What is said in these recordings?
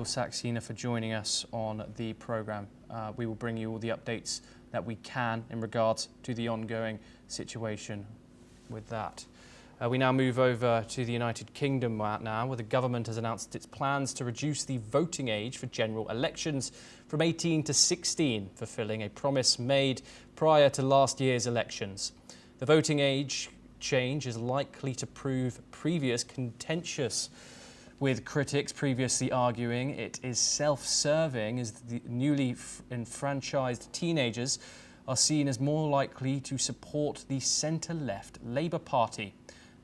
Saxena, for joining us on the programme. We will bring you all the updates that we can in regards to the ongoing situation with that. We now move over to the United Kingdom now, where the government has announced its plans to reduce the voting age for general elections from 18 to 16, fulfilling a promise made prior to last year's elections. The voting age change is likely to prove contentious, with critics previously arguing it is self-serving, as the newly enfranchised teenagers are seen as more likely to support the centre-left Labour Party.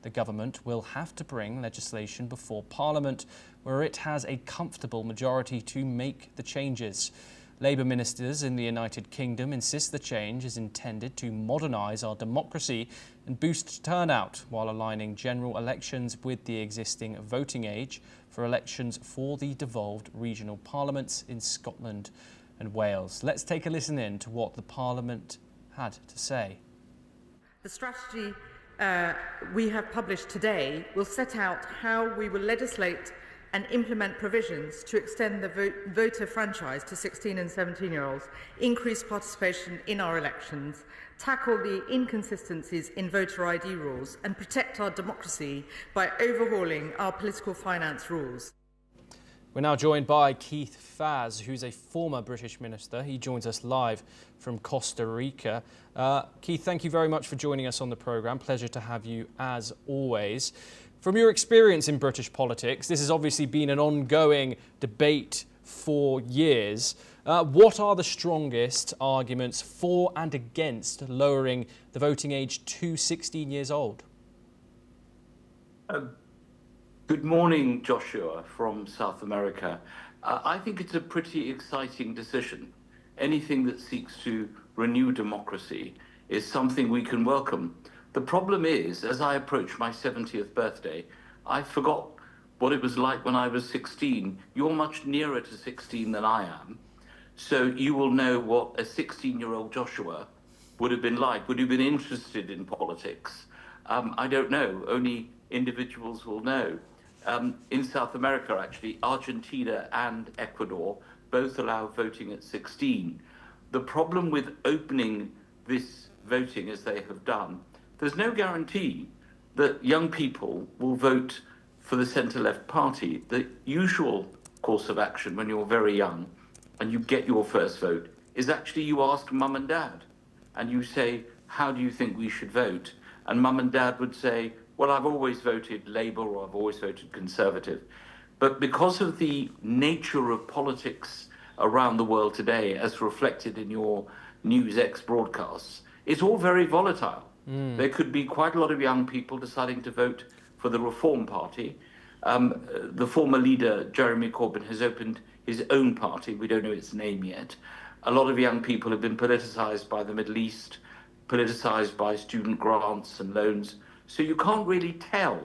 The government will have to bring legislation before Parliament, where it has a comfortable majority to make the changes. Labour ministers in the United Kingdom insist the change is intended to modernise our democracy and boost turnout, while aligning general elections with the existing voting age for elections for the devolved regional parliaments in Scotland and Wales. Let's take a listen in to what the Parliament had to say. The strategy we have published today will set out how we will legislate and implement provisions to extend the voter franchise to 16 and 17-year-olds, increase participation in our elections, tackle the inconsistencies in voter ID rules, and protect our democracy by overhauling our political finance rules. We're now joined by Keith Faz, who's a former British minister. He joins us live from Costa Rica. Keith, thank you very much for joining us on the programme. Pleasure to have you as always. From your experience in British politics, this has obviously been an ongoing debate for years. What are the strongest arguments for and against lowering the voting age to 16 years old? Good morning, Joshua from South America. I think it's a pretty exciting decision. Anything that seeks to renew democracy is something we can welcome. The problem is, as I approach my 70th birthday, I forgot what it was like when I was 16. You're much nearer to 16 than I am. So you will know what a 16-year-old Joshua would have been like. Would you have been interested in politics? I don't know. Only individuals will know. In South America, actually, Argentina and Ecuador both allow voting at 16. The problem with opening this voting as they have done, there's no guarantee that young people will vote for the centre-left party. The usual course of action when you're very young and you get your first vote is actually you ask mum and dad and you say, how do you think we should vote? And mum and dad would say, well, I've always voted Labour or I've always voted Conservative. But because of the nature of politics around the world today, as reflected in your NewsX broadcasts, it's all very volatile. There could be quite a lot of young people deciding to vote for the Reform Party. The former leader, Jeremy Corbyn, has opened his own party. We don't know its name yet. A lot of young people have been politicised by the Middle East, politicised by student grants and loans. So you can't really tell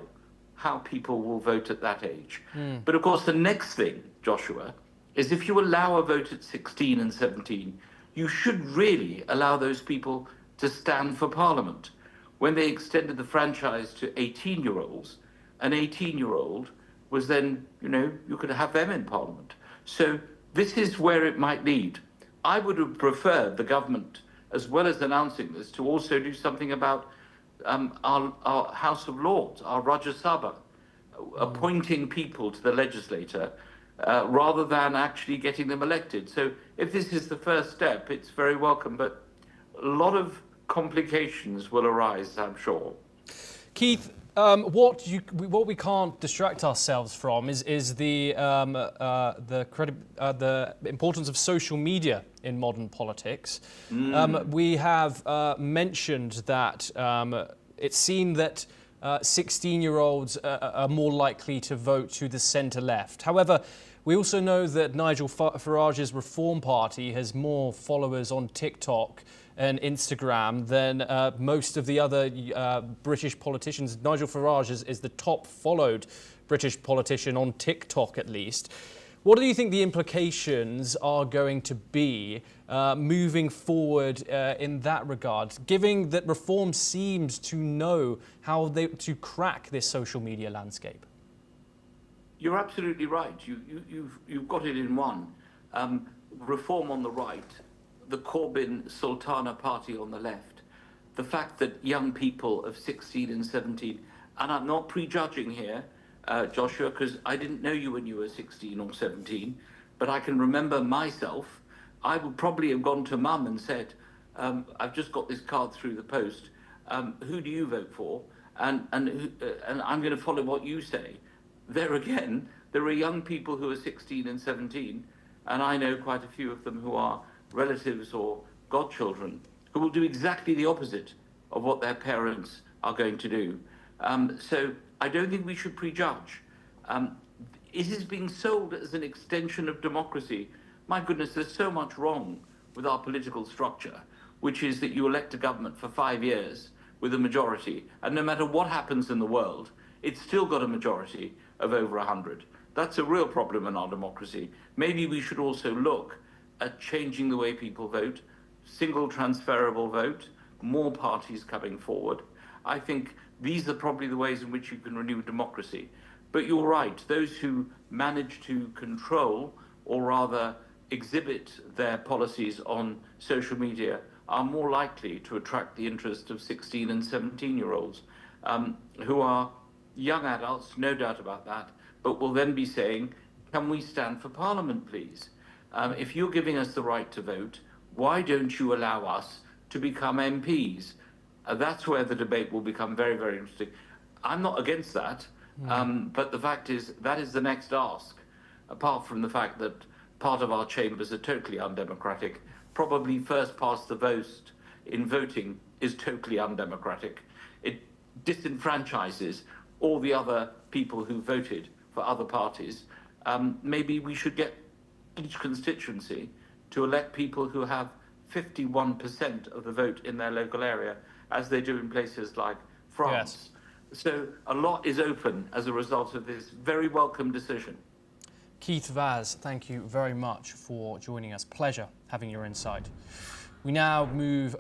how people will vote at that age. But of course, the next thing, Joshua, is if you allow a vote at 16 and 17, you should really allow those people to stand for Parliament. When they extended the franchise to 18-year-olds, an 18-year-old was then, you could have them in Parliament. So this is where it might lead. I would have preferred the government, as well as announcing this, to also do something about our House of Lords, our Rajya Sabha, appointing people to the legislature rather than actually getting them elected. So if this is the first step, it's very welcome, but a lot of complications will arise, I'm sure. Keith, what we can't distract ourselves from is the importance of social media in modern politics. We have mentioned that it's seen that 16-year-olds are more likely to vote to the centre-left. However, we also know that Nigel Farage's Reform Party has more followers on TikTok and Instagram than most of the other British politicians. Nigel Farage is the top followed British politician on TikTok, at least. What do you think the implications are going to be moving forward in that regard, given that Reform seems to know how to crack this social media landscape? You're absolutely right. You've got it in one. Reform on the right, the Corbyn Sultana party on the left, the fact that young people of 16 and 17, and I'm not prejudging here, Joshua, because I didn't know you when you were 16 or 17, but I can remember myself. I would probably have gone to mum and said, I've just got this card through the post. Who do you vote for? And I'm going to follow what you say. There again, there are young people who are 16 and 17, and I know quite a few of them who are relatives or godchildren who will do exactly the opposite of what their parents are going to do. So I don't think we should prejudge. It is being sold as an extension of democracy. My goodness, there's so much wrong with our political structure, which is that you elect a government for 5 years with a majority, and no matter what happens in the world, it's still got a majority of over 100. That's a real problem in our democracy. Maybe we should also look at changing the way people vote, single transferable vote, more parties coming forward. I think these are probably the ways in which you can renew democracy. But you're right, those who manage to control, or rather exhibit their policies on social media, are more likely to attract the interest of 16 and 17-year-olds who are young adults, no doubt about that, but will then be saying, can we stand for Parliament, please? If you're giving us the right to vote, why don't you allow us to become MPs? That's where the debate will become very, very interesting. I'm not against that, but the fact is that is the next ask, apart from the fact that part of our chambers are totally undemocratic. Probably first past the post in voting is totally undemocratic. It disenfranchises all the other people who voted for other parties. Maybe we should get each constituency to elect people who have 51% of the vote in their local area, as they do in places like France. Yes. So a lot is open as a result of this very welcome decision. Keith Vaz, thank you very much for joining us. Pleasure having your insight. We now move